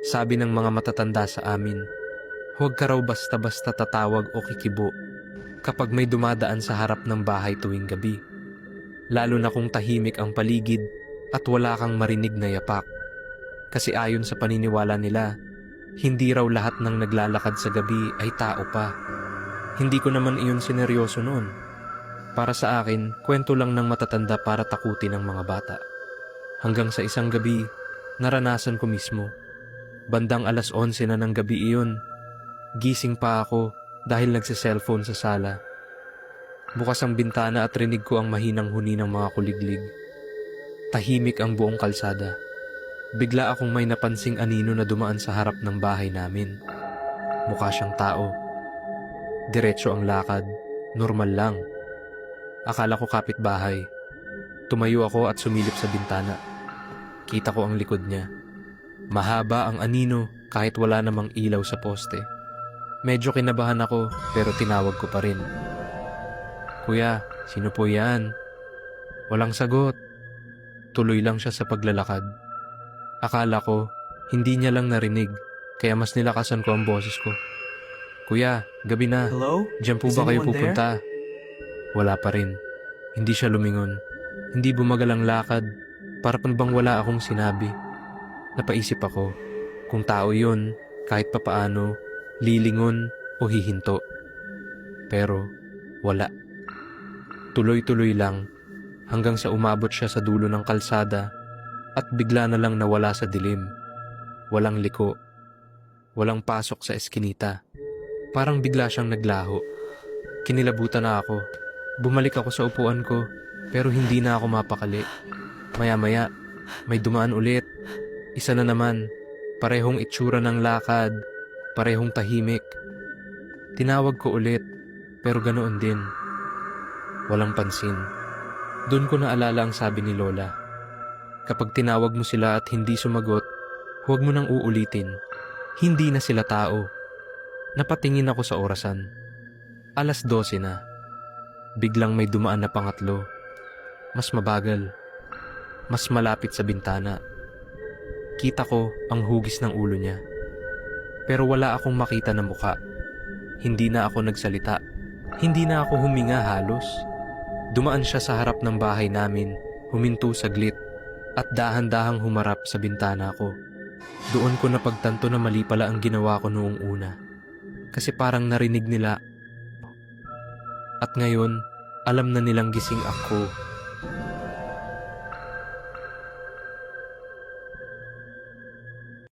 Sabi ng mga matatanda sa amin, huwag ka raw basta-basta tatawag o kikibo kapag may dumadaan sa harap ng bahay tuwing gabi. Lalo na kung tahimik ang paligid at wala kang marinig na yapak. Kasi ayon sa paniniwala nila, hindi raw lahat ng naglalakad sa gabi ay tao pa. Hindi ko naman iyon sineryoso noon. Para sa akin, kwento lang ng matatanda para takutin ang mga bata. Hanggang sa isang gabi, naranasan ko mismo. Bandang 11:00 na ng gabi iyon. Gising pa ako dahil nagse-cellphone sa sala. Bukas ang bintana at rinig ko ang mahinang huni ng mga kuliglig. Tahimik ang buong kalsada. Bigla akong may napansing anino na dumaan sa harap ng bahay namin. Mukha siyang tao. Diretso ang lakad, normal lang. Akala ko kapitbahay. Tumayo ako at sumilip sa bintana. Kita ko ang likod niya. Mahaba ang anino kahit wala namang ilaw sa poste. Medyo kinabahan ako pero tinawag ko pa rin. Kuya, sino po yan? Walang sagot. Tuloy lang siya sa paglalakad. Akala ko, hindi niya lang narinig, kaya mas nilakasan ko ang boses ko. Kuya, gabi na. Hello? Diyan po Is ba kayo anyone there? pupunta? Wala pa rin. Hindi siya lumingon. Hindi bumagal ang lakad. Para bang wala akong sinabi. Napaisip ako, kung tao yun, kahit papaano, lilingon o hihinto. Pero, wala. Tuloy-tuloy lang, hanggang sa umabot siya sa dulo ng kalsada at bigla na lang nawala sa dilim. Walang liko. Walang pasok sa eskinita. Parang bigla siyang naglaho. Kinilabutan na ako. Bumalik ako sa upuan ko, pero hindi na ako mapakali. Maya-maya, may dumaan ulit. Isa na naman, parehong itsura ng lakad, parehong tahimik. Tinawag ko ulit, pero ganoon din. Walang pansin. Doon ko naalala ang sabi ni Lola. Kapag tinawag mo sila at hindi sumagot, huwag mo nang uulitin. Hindi na sila tao. Napatingin ako sa orasan. 12:00 na. Biglang may dumaan na pangatlo. Mas mabagal. Mas malapit sa bintana. Kita ko ang hugis ng ulo niya. Pero wala akong makita na mukha. Hindi na ako nagsalita. Hindi na ako huminga halos. Dumaan siya sa harap ng bahay namin, huminto saglit, at dahan-dahang humarap sa bintana ko. Doon ko napagtanto na mali pala ang ginawa ko noong una. Kasi parang narinig nila. At ngayon, alam na nilang gising ako.